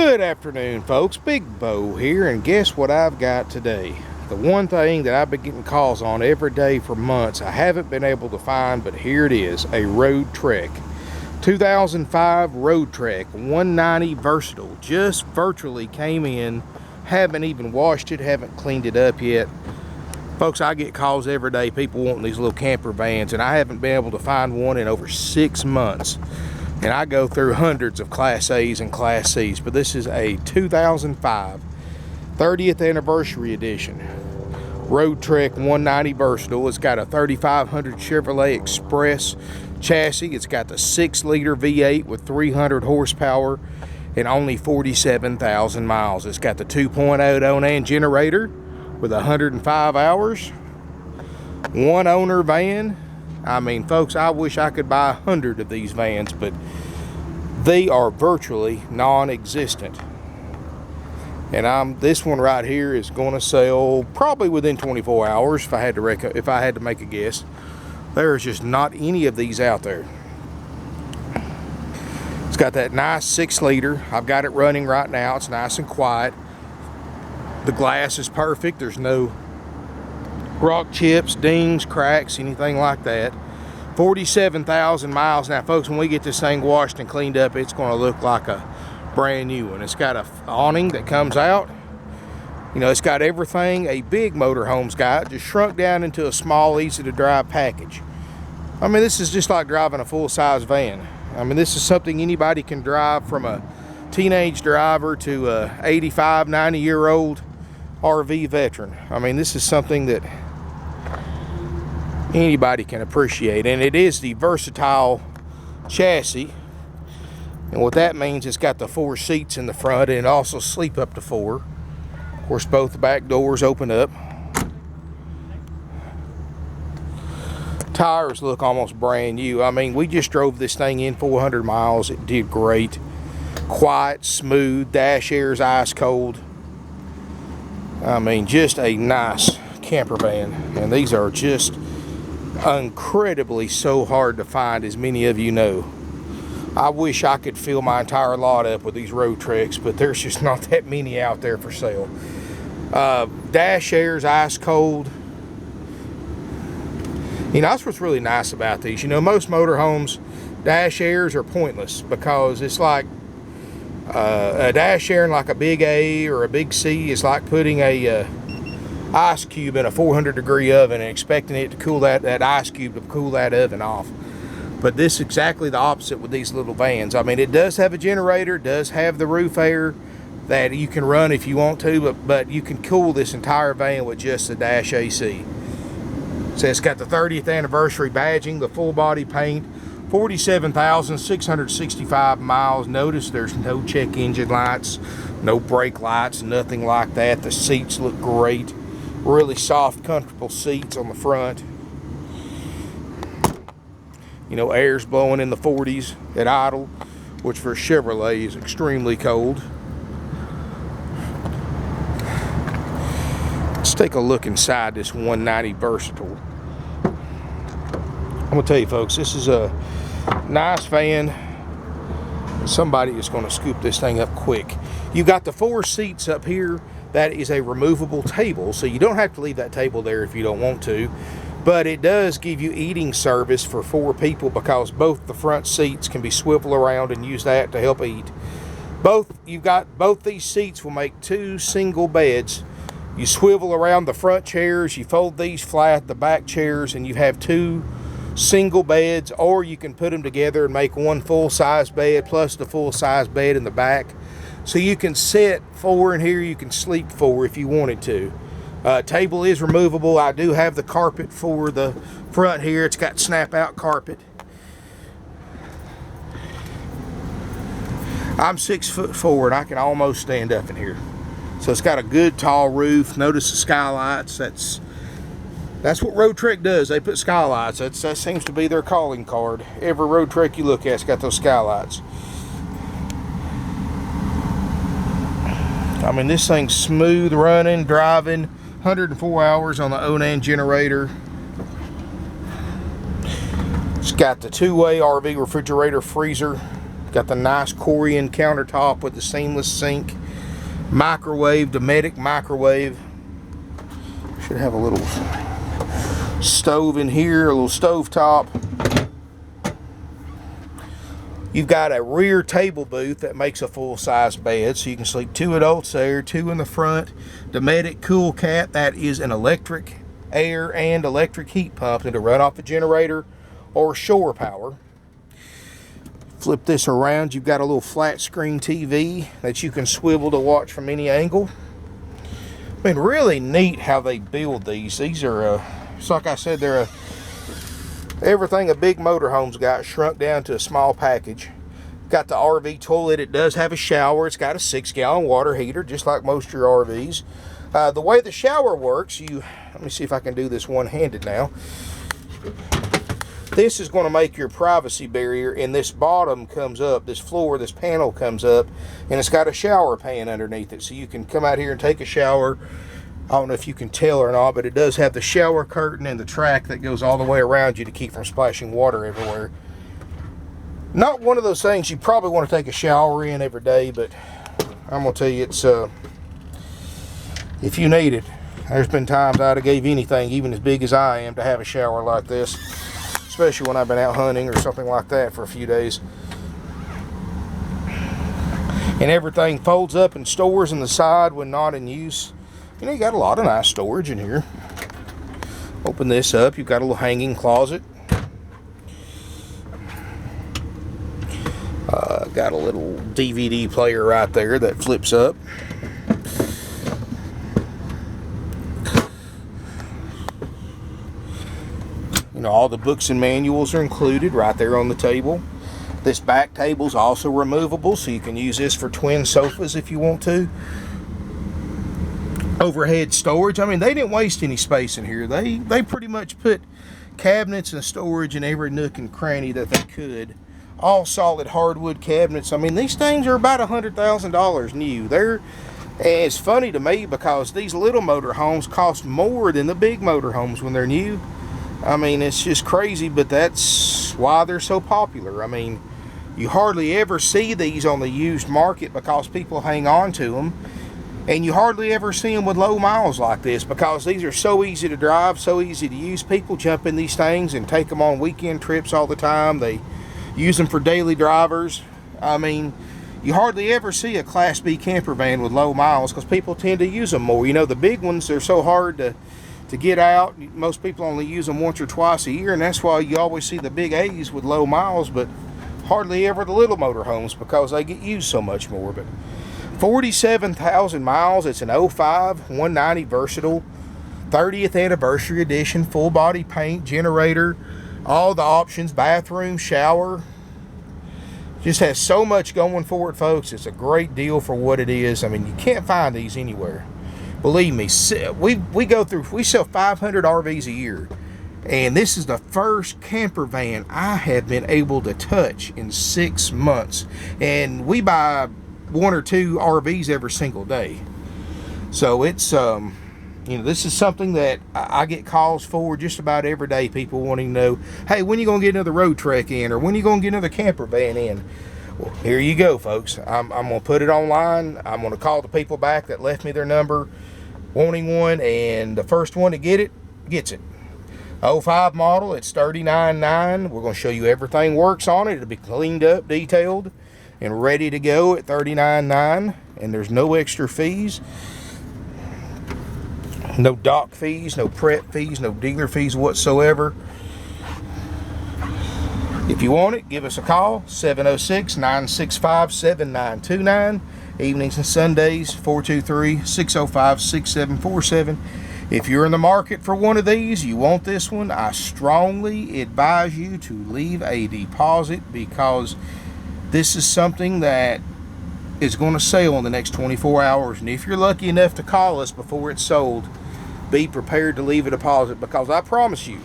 Good afternoon, folks. Big Bo here, and guess what I've got today? The one thing that I've been getting calls on every day for months, I haven't been able to find, but here it is, a Road Trek. 2005 Road Trek 190 Versatile. Just virtually came in, haven't even washed it, haven't cleaned it up yet. Folks, I get calls every day, people wanting these little camper vans, and I haven't been able to find one in over 6 months. And I go through hundreds of Class A's and Class C's, but this is a 2005 30th Anniversary Edition Road Trek 190 Versatile. It's got a 3500 Chevrolet Express chassis. It's got the 6-liter V8 with 300 horsepower and only 47,000 miles. It's got the 2.0 Awning generator with 105 hours. One owner van. I mean, folks, I wish I could buy 100 of these vans, but they are virtually non-existent. And this one right here is going to sell probably within 24 hours if I had to make a guess. There's just not any of these out there. It's got that nice 6-liter. I've got it running right now. It's nice and quiet. The glass is perfect. There's no rock chips, dings, cracks, anything like that. 47,000 miles. Now, folks, when we get this thing washed and cleaned up, it's going to look like a brand new one. It's got a awning that comes out. You know, it's got everything a big motorhome's got, just shrunk down into a small, easy-to-drive package. I mean, this is just like driving a full-size van. I mean, this is something anybody can drive, from a teenage driver to a 85, 90-year-old RV veteran. I mean, this is something that anybody can appreciate, and it is the versatile chassis. And what that means, it's got the 4 seats in the front, and also sleep up to 4. Of course, both the back doors open up. Tires look almost brand new. I mean, we just drove this thing in 400 miles. It did great. Quiet, smooth, dash air's ice cold. I mean, just a nice camper van. And these are just incredibly so hard to find, as many of you know. I wish I could fill my entire lot up with these Road Treks, but there's just not that many out there for sale. Dash air's ice cold. You know, that's what's really nice about these. You know, most motorhomes, dash airs are pointless, because it's like a dash air in like a big A or a big C is like putting a ice cube in a 400-degree oven and expecting it to cool that ice cube to cool that oven off. But this is exactly the opposite with these little vans. I mean, it does have a generator, does have the roof air that you can run if you want to, but you can cool this entire van with just the dash AC. So it's got the 30th anniversary badging, the full body paint, 47,665 miles. Notice there's no check engine lights, no brake lights, nothing like that. The seats look great. Really soft, comfortable seats on the front. You know, air's blowing in the 40s at idle, which for a Chevrolet is extremely cold. Let's take a look inside this 190 Versatile. I'm gonna tell you, folks, this is a nice van. Somebody is going to scoop this thing up quick. You got the 4 seats up here. That is a removable table, so you don't have to leave that table there if you don't want to. But it does give you eating service for 4 people, because both the front seats can be swivel around and use that to help eat. Both these seats will make 2 single beds. You swivel around the front chairs, you fold these flat, the back chairs, and you have 2 single beds, or you can put them together and make 1 full-size bed plus the full-size bed in the back. So you can sit 4 in here, you can sleep 4 if you wanted to. Table is removable. I do have the carpet for the front here. It's got snap-out carpet. I'm 6'4", and I can almost stand up in here. So it's got a good tall roof. Notice the skylights. That's what Road Trek does. They put skylights. That seems to be their calling card. Every Road Trek you look at's got those skylights. I mean, this thing's smooth running, driving. 104 hours on the Awning generator. It's got the 2-way RV refrigerator freezer Got the nice Corian countertop with the seamless sink. Microwave, Dometic microwave. Should have a little stove in here, a little stove top. You've got a rear table booth that makes a full-size bed, so you can sleep 2 adults there, 2 in the front. Dometic Cool Cat, that is an electric air and electric heat pump that'll run off a generator or shore power. Flip this around, you've got a little flat screen TV that you can swivel to watch from any angle. I mean, really neat how they build these. These are, it's like I said, they're everything a big motorhome's got shrunk down to a small package. Got the RV toilet. It does have a shower. It's got a 6-gallon water heater, just like most of your RVs. The way the shower works, let me see if I can do this one-handed now. This is going to make your privacy barrier, and this bottom comes up, this floor, this panel comes up, and it's got a shower pan underneath it, so you can come out here and take a shower. I don't know if you can tell or not, but it does have the shower curtain and the track that goes all the way around you to keep from splashing water everywhere. Not one of those things you probably want to take a shower in every day, but I'm going to tell you, it's if you need it. There's been times I'd have gave anything, even as big as I am, to have a shower like this, especially when I've been out hunting or something like that for a few days. And everything folds up and stores on the side when not in use. You know, you got a lot of nice storage in here. Open this up, you've got a little hanging closet. Got a little DVD player right there that flips up. You know, all the books and manuals are included right there on the table. This back table is also removable, so you can use this for twin sofas if you want to. Overhead storage. I mean, they didn't waste any space in here. They pretty much put cabinets and storage in every nook and cranny that they could. All solid hardwood cabinets. I mean, these things are about $100,000 new. It's funny to me because these little motorhomes cost more than the big motorhomes when they're new. I mean, it's just crazy, but that's why they're so popular. I mean, you hardly ever see these on the used market because people hang on to them. And you hardly ever see them with low miles like this because these are so easy to drive, so easy to use. People jump in these things and take them on weekend trips all the time. They use them for daily drivers. I mean, you hardly ever see a Class B camper van with low miles because people tend to use them more. You know, the big ones, they're so hard to get out. Most people only use them once or twice a year, and that's why you always see the big A's with low miles, but hardly ever the little motorhomes because they get used so much more. But 47,000 miles. It's an 05 190 versatile 30th anniversary edition, full body paint, generator, all the options, bathroom, shower. Just has so much going for it, folks. It's a great deal for what it is. I mean, you can't find these anywhere. Believe me, we sell 500 RVs a year, and this is the first camper van I have been able to touch in 6 months. And we buy 1 or 2 RVs every single day. So it's you know, this is something that I get calls for just about every day. People wanting to know, hey, when are you going to get another road trek in, or when are you going to get another camper van in? Well, here you go, folks. I'm going to put it online. I'm going to call the people back that left me their number wanting one, and the first one to get it gets it. 05 model, it's $39,900. We're going to show you everything works on it. It'll be cleaned up, detailed, and ready to go at $39,900, and there's no extra fees. No dock fees, no prep fees, no dealer fees whatsoever. If you want it, give us a call, 706-965-7929. Evenings and Sundays, 423-605-6747. If you're in the market for one of these, you want this one, I strongly advise you to leave a deposit, because this is something that is going to sell in the next 24 hours. And if you're lucky enough to call us before it's sold, be prepared to leave a deposit, because I promise you,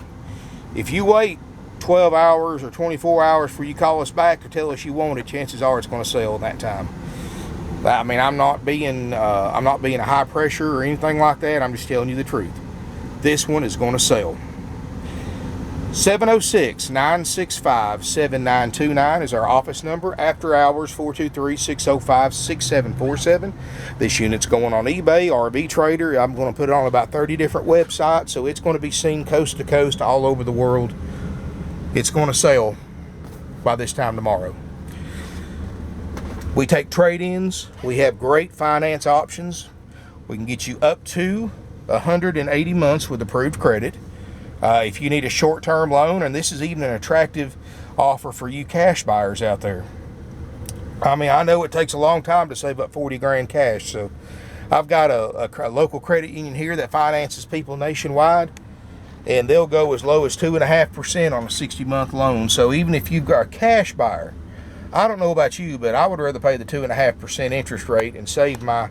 if you wait 12 hours or 24 hours before you call us back to tell us you want it, chances are it's going to sell in that time. I mean, I'm not being a high pressure or anything like that. I'm just telling you the truth. This one is going to sell. 706-965-7929 is our office number. After hours, 423-605-6747. This unit's going on eBay, RV Trader. I'm going to put it on about 30 different websites, so it's going to be seen coast to coast all over the world. It's going to sell by this time tomorrow. We take trade-ins. We have great finance options. We can get you up to 180 months with approved credit. If you need a short-term loan, and this is even an attractive offer for you cash buyers out there. I mean, I know it takes a long time to save up 40 grand cash, so I've got a local credit union here that finances people nationwide, and they'll go as low as 2.5% on a 60-month loan. So even if you've got a cash buyer, I don't know about you, but I would rather pay the 2.5% interest rate and save my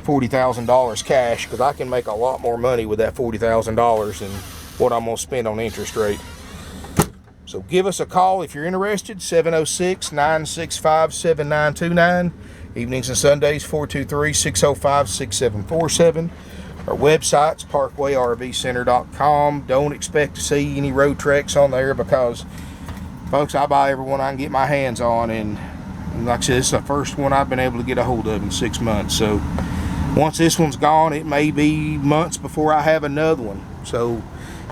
$40,000 cash, because I can make a lot more money with that $40,000 than what I'm going to spend on interest rate. So give us a call if you're interested. 706-965-7929. Evenings and Sundays, 423-605-6747. Our website's parkwayrvcenter.com. Don't expect to see any road treks on there, because, folks, I buy every one I can get my hands on, and like I said, this is the first one I've been able to get a hold of in 6 months. So once this one's gone, it may be months before I have another one. So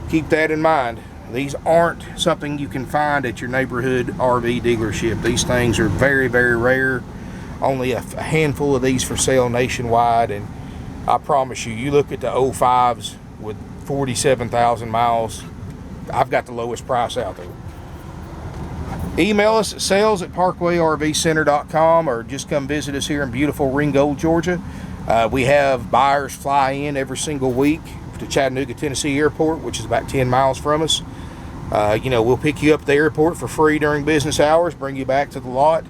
keep that in mind. These aren't something you can find at your neighborhood RV dealership. These things are very, very rare. Only a handful of these for sale nationwide, and I promise you, you look at the 05s with 47,000 miles, I've got the lowest price out there. Email us at sales@parkwayrvcenter.com, or just come visit us here in beautiful Ringgold, Georgia. We have buyers fly in every single week to Chattanooga, Tennessee airport, which is about 10 miles from us. We'll pick you up at the airport for free during business hours, bring you back to the lot.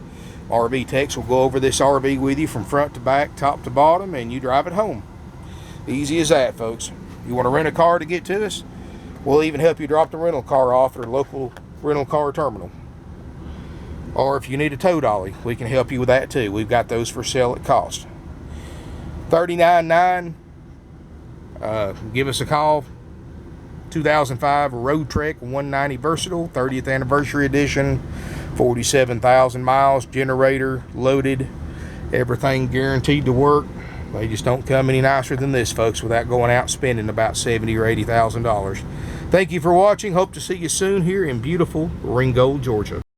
RV techs will go over this RV with you from front to back, top to bottom, and you drive it home. Easy as that, folks. You want to rent a car to get to us? We'll even help you drop the rental car off at a local rental car terminal. Or if you need a tow dolly, we can help you with that too. We've got those for sale at cost. $39,900. Give us a call. 2005 Road Trek 190 Versatile, 30th anniversary edition, 47,000 miles, generator loaded, everything guaranteed to work. They just don't come any nicer than this, folks, without going out spending about $70,000 or $80,000. Thank you for watching. Hope to see you soon here in beautiful Ringgold, Georgia.